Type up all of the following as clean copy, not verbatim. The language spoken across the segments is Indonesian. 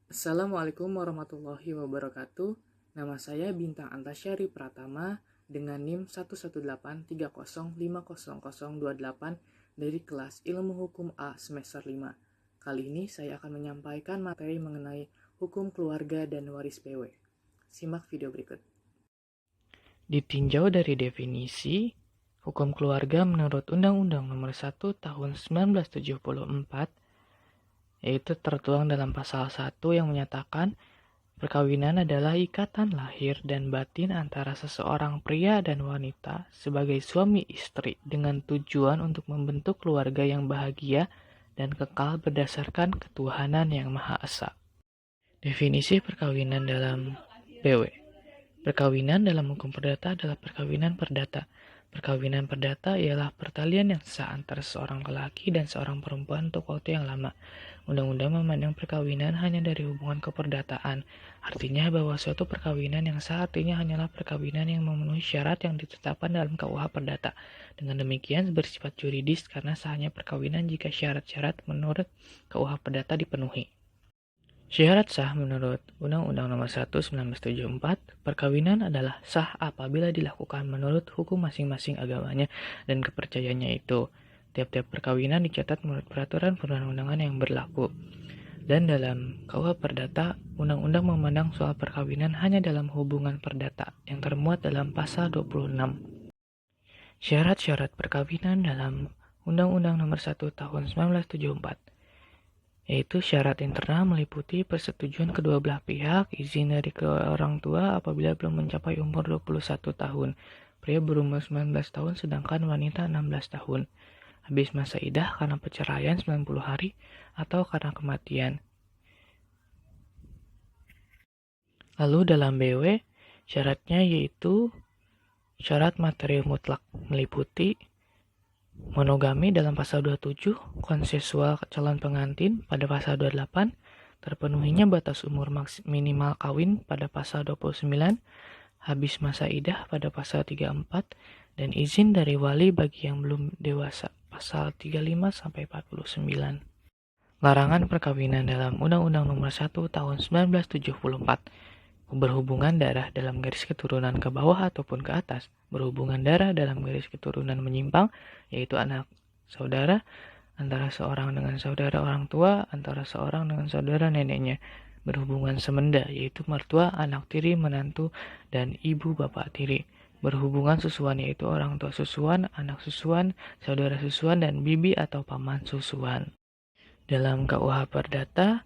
Assalamualaikum warahmatullahi wabarakatuh. Nama saya Bintang Antasyari Pratama dengan NIM 11830500028 dari kelas Ilmu Hukum A semester 5. Kali ini saya akan menyampaikan materi mengenai hukum keluarga dan waris PW. Simak video berikut. Ditinjau dari definisi, hukum keluarga menurut Undang-Undang Nomor 1 Tahun 1974 yaitu tertuang dalam pasal 1 yang menyatakan perkawinan adalah ikatan lahir dan batin antara seseorang pria dan wanita sebagai suami istri dengan tujuan untuk membentuk keluarga yang bahagia dan kekal berdasarkan ketuhanan yang Maha Esa. Definisi perkawinan dalam PW. Perkawinan dalam hukum perdata adalah perkawinan perdata. Perkawinan perdata ialah pertalian yang sah antara seorang lelaki dan seorang perempuan untuk waktu yang lama. Undang-undang memandang perkawinan hanya dari hubungan keperdataan. Artinya bahwa suatu perkawinan yang sah artinya hanyalah perkawinan yang memenuhi syarat yang ditetapkan dalam KUH Perdata. Dengan demikian bersifat juridis karena sahnya perkawinan jika syarat-syarat menurut KUH Perdata dipenuhi. Syarat sah menurut Undang-Undang Nomor 1 1974, perkawinan adalah sah apabila dilakukan menurut hukum masing-masing agamanya dan kepercayaannya itu. Tiap-tiap perkawinan dicatat menurut peraturan perundang-undangan yang berlaku. Dan dalam KUH Perdata, Undang-Undang memandang soal perkawinan hanya dalam hubungan perdata yang termuat dalam pasal 26. Syarat-syarat perkawinan dalam Undang-Undang Nomor 1 Tahun 1974 yaitu syarat internal meliputi persetujuan kedua belah pihak, izin dari orang tua apabila belum mencapai umur 21 tahun, pria berumur 19 tahun sedangkan wanita 16 tahun, habis masa idah karena perceraian 90 hari atau karena kematian. Lalu dalam BW, syaratnya yaitu syarat material mutlak meliputi monogami dalam pasal 27, konsensual calon pengantin pada pasal 28, terpenuhinya batas umur minimal kawin pada pasal 29, habis masa idah pada pasal 34, dan izin dari wali bagi yang belum dewasa pasal 35 sampai 49. Larangan perkawinan dalam Undang-Undang Nomor 1 Tahun 1974. Berhubungan darah dalam garis keturunan ke bawah ataupun ke atas, berhubungan darah dalam garis keturunan menyimpang, yaitu anak saudara, antara seorang dengan saudara orang tua, antara seorang dengan saudara neneknya, berhubungan semenda, yaitu mertua, anak tiri, menantu, dan ibu bapak tiri, berhubungan susuan, yaitu orang tua susuan, anak susuan, saudara susuan, dan bibi atau paman susuan. Dalam KUH Perdata,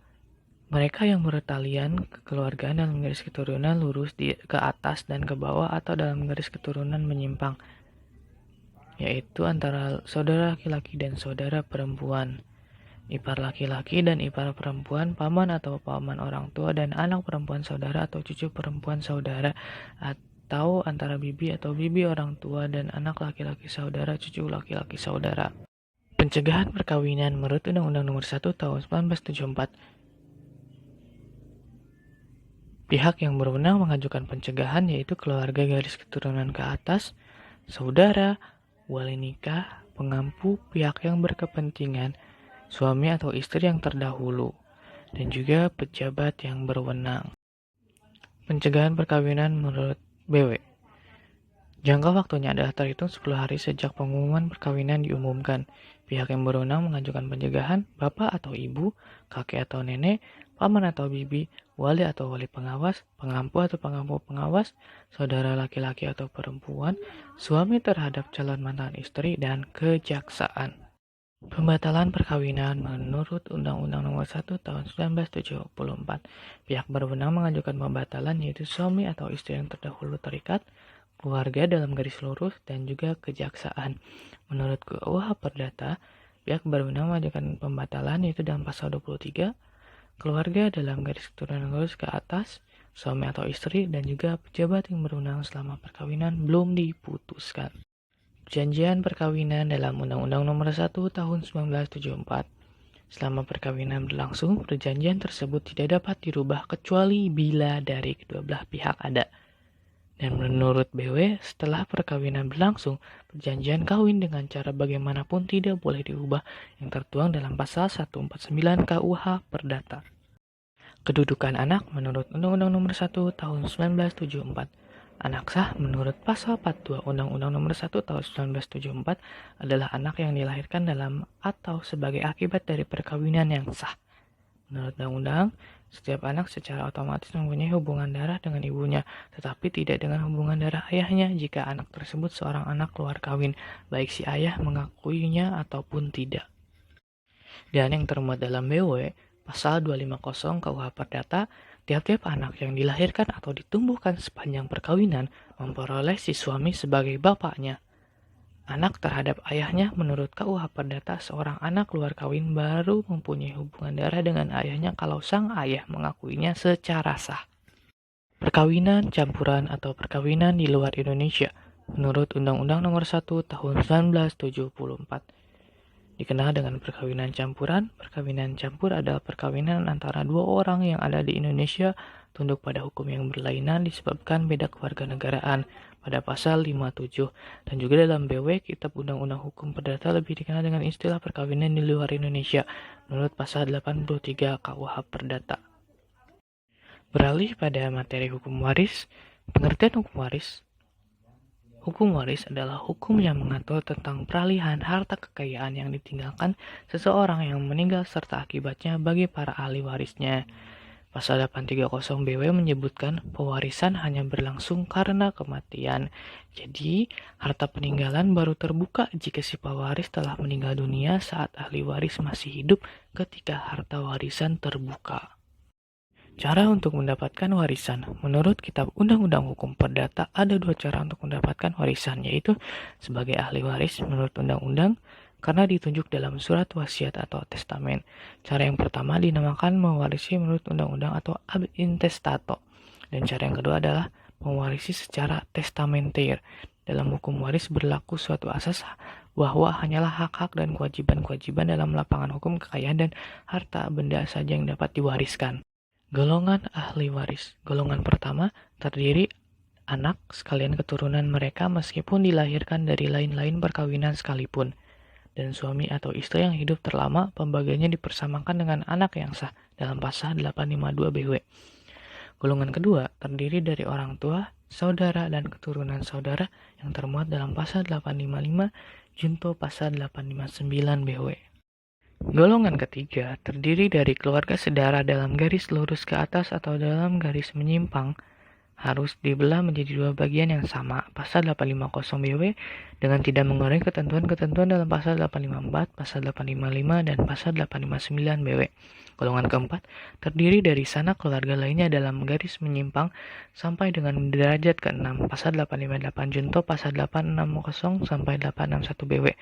mereka yang bertalian kekeluargaan dalam garis keturunan lurus ke atas dan ke bawah atau dalam garis keturunan menyimpang, yaitu antara saudara laki-laki dan saudara perempuan, ipar laki-laki dan ipar perempuan, paman atau paman orang tua dan anak perempuan saudara atau cucu perempuan saudara, atau antara bibi atau bibi orang tua dan anak laki-laki saudara, cucu laki-laki saudara. Pencegahan perkawinan menurut Undang-Undang Nomor 1 Tahun 1974. Pihak yang berwenang mengajukan pencegahan yaitu keluarga garis keturunan ke atas, saudara, wali nikah, pengampu, pihak yang berkepentingan, suami atau istri yang terdahulu, dan juga pejabat yang berwenang. Pencegahan perkawinan menurut BW. Jangka waktunya adalah terhitung 10 hari sejak pengumuman perkawinan diumumkan. Pihak yang berwenang mengajukan pencegahan, bapak atau ibu, kakek atau nenek, paman atau bibi, wali atau wali pengawas, pengampu atau pengampu pengawas, saudara laki-laki atau perempuan, suami terhadap calon mantan istri, dan kejaksaan. Pembatalan perkawinan menurut Undang-Undang Nomor 1 Tahun 1974. Pihak berwenang mengajukan pembatalan yaitu suami atau istri yang terdahulu terikat, keluarga dalam garis lurus, dan juga kejaksaan. Menurut KUH Perdata, pihak berwenang mengajukan pembatalan yaitu dalam pasal 23, keluarga dalam garis keturunan lurus ke atas, suami atau istri, dan juga pejabat yang berwenang selama perkawinan belum diputuskan. Perjanjian perkawinan dalam Undang-Undang Nomor 1 Tahun 1974. Selama perkawinan berlangsung, perjanjian tersebut tidak dapat dirubah kecuali bila dari kedua belah pihak ada. Dan menurut BW, setelah perkawinan berlangsung, perjanjian kawin dengan cara bagaimanapun tidak boleh diubah yang tertuang dalam pasal 149 KUH Perdata. Kedudukan anak menurut Undang-Undang Nomor 1 Tahun 1974. Anak sah menurut Pasal 42 Undang-Undang Nomor 1 Tahun 1974 adalah anak yang dilahirkan dalam atau sebagai akibat dari perkawinan yang sah. Menurut undang-undang, setiap anak secara otomatis mempunyai hubungan darah dengan ibunya, tetapi tidak dengan hubungan darah ayahnya jika anak tersebut seorang anak luar kawin, baik si ayah mengakuinya ataupun tidak. Dan yang termuat dalam BW, Pasal 250 KUH Perdata, tiap-tiap anak yang dilahirkan atau ditumbuhkan sepanjang perkawinan memperoleh si suami sebagai bapaknya. Anak terhadap ayahnya menurut KUH Perdata, seorang anak luar kawin baru mempunyai hubungan darah dengan ayahnya kalau sang ayah mengakuinya secara sah. Perkawinan campuran atau perkawinan di luar Indonesia menurut Undang-Undang Nomor 1 Tahun 1974 dikenal dengan perkawinan campuran. Perkawinan campur adalah perkawinan antara dua orang yang ada di Indonesia tunduk pada hukum yang berlainan disebabkan beda kewarganegaraan pada pasal 57, dan juga dalam BW Kitab Undang-Undang Hukum Perdata lebih dikenal dengan istilah perkawinan di luar Indonesia menurut pasal 83 KUH Perdata. Beralih pada materi hukum waris, pengertian hukum waris. Hukum waris adalah hukum yang mengatur tentang peralihan harta kekayaan yang ditinggalkan seseorang yang meninggal serta akibatnya bagi para ahli warisnya. Pasal 830 BW menyebutkan pewarisan hanya berlangsung karena kematian. Jadi, harta peninggalan baru terbuka jika si pewaris telah meninggal dunia saat ahli waris masih hidup ketika harta warisan terbuka. Cara untuk mendapatkan warisan. Menurut Kitab Undang-Undang Hukum Perdata, ada dua cara untuk mendapatkan warisan, yaitu sebagai ahli waris menurut undang-undang karena ditunjuk dalam surat wasiat atau testamen. Cara yang pertama dinamakan mewarisi menurut undang-undang atau ab intestato. Dan cara yang kedua adalah mewarisi secara testamenter. Dalam hukum waris berlaku suatu asas bahwa hanyalah hak-hak dan kewajiban-kewajiban dalam lapangan hukum kekayaan dan harta benda saja yang dapat diwariskan. Golongan ahli waris. Golongan pertama terdiri anak sekalian keturunan mereka meskipun dilahirkan dari lain-lain perkawinan sekalipun. Dan suami atau istri yang hidup terlama pembagiannya dipersamakan dengan anak yang sah dalam pasal 852 BW. Golongan kedua terdiri dari orang tua, saudara, dan keturunan saudara yang termuat dalam pasal 855 junto pasal 859 BW. Golongan ketiga terdiri dari keluarga sedara dalam garis lurus ke atas atau dalam garis menyimpang, harus dibelah menjadi dua bagian yang sama, pasal 850 BW, dengan tidak mengurangi ketentuan-ketentuan dalam pasal 854, pasal 855, dan pasal 859 BW. Golongan keempat terdiri dari sanak keluarga lainnya dalam garis menyimpang sampai dengan derajat ke-6, pasal 858 junto pasal 860 sampai 861 BW.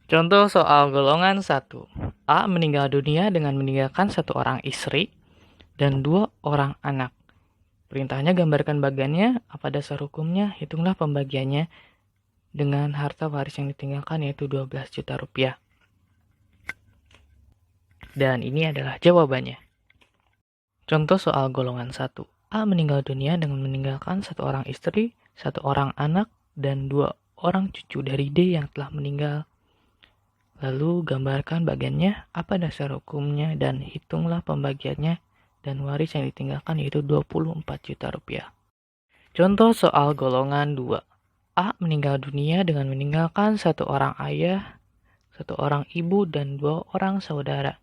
Contoh soal golongan 1. A meninggal dunia dengan meninggalkan satu orang istri dan dua orang anak. Perintahnya gambarkan bagiannya, apa dasar hukumnya, hitunglah pembagiannya dengan harta waris yang ditinggalkan yaitu 12 juta rupiah. Dan ini adalah jawabannya. Contoh soal golongan 1. A meninggal dunia dengan meninggalkan satu orang istri, satu orang anak, dan dua orang cucu dari D yang telah meninggal. Lalu gambarkan bagiannya, apa dasar hukumnya, dan hitunglah pembagiannya dan waris yang ditinggalkan yaitu 24 juta rupiah. Contoh soal golongan 2. A meninggal dunia dengan meninggalkan satu orang ayah, satu orang ibu, dan dua orang saudara.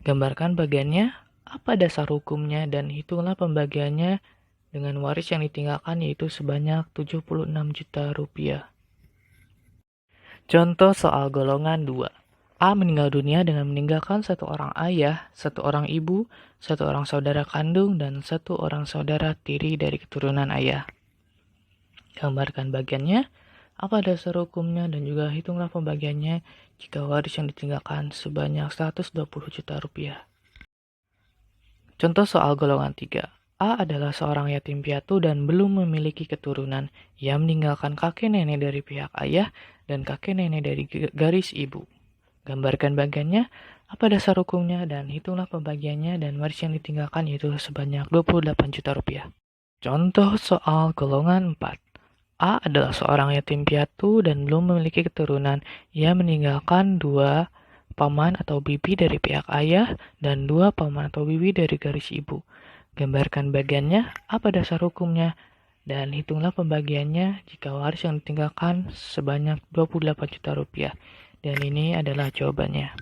Gambarkan bagiannya, apa dasar hukumnya, dan hitunglah pembagiannya dengan waris yang ditinggalkan yaitu sebanyak 76 juta rupiah. Contoh soal golongan 2. A meninggal dunia dengan meninggalkan satu orang ayah, satu orang ibu, satu orang saudara kandung, dan satu orang saudara tiri dari keturunan ayah. Gambarkan bagiannya, apa dasar hukumnya, dan juga hitunglah pembagiannya jika waris yang ditinggalkan sebanyak 120 juta rupiah. Contoh soal golongan 3. A adalah seorang yatim piatu dan belum memiliki keturunan. Ia meninggalkan kakek nenek dari pihak ayah dan kakek nenek dari garis ibu. Gambarkan bagiannya, apa dasar hukumnya, dan hitunglah pembagiannya dan waris yang ditinggalkan yaitu sebanyak 28 juta rupiah. Contoh soal golongan 4. A adalah seorang yatim piatu dan belum memiliki keturunan. Ia meninggalkan dua paman atau bibi dari pihak ayah, dan 2 paman atau bibi dari garis ibu. Gambarkan bagiannya, apa dasar hukumnya, dan hitunglah pembagiannya jika waris yang ditinggalkan sebanyak 28 juta rupiah. Dan ini adalah jawabannya.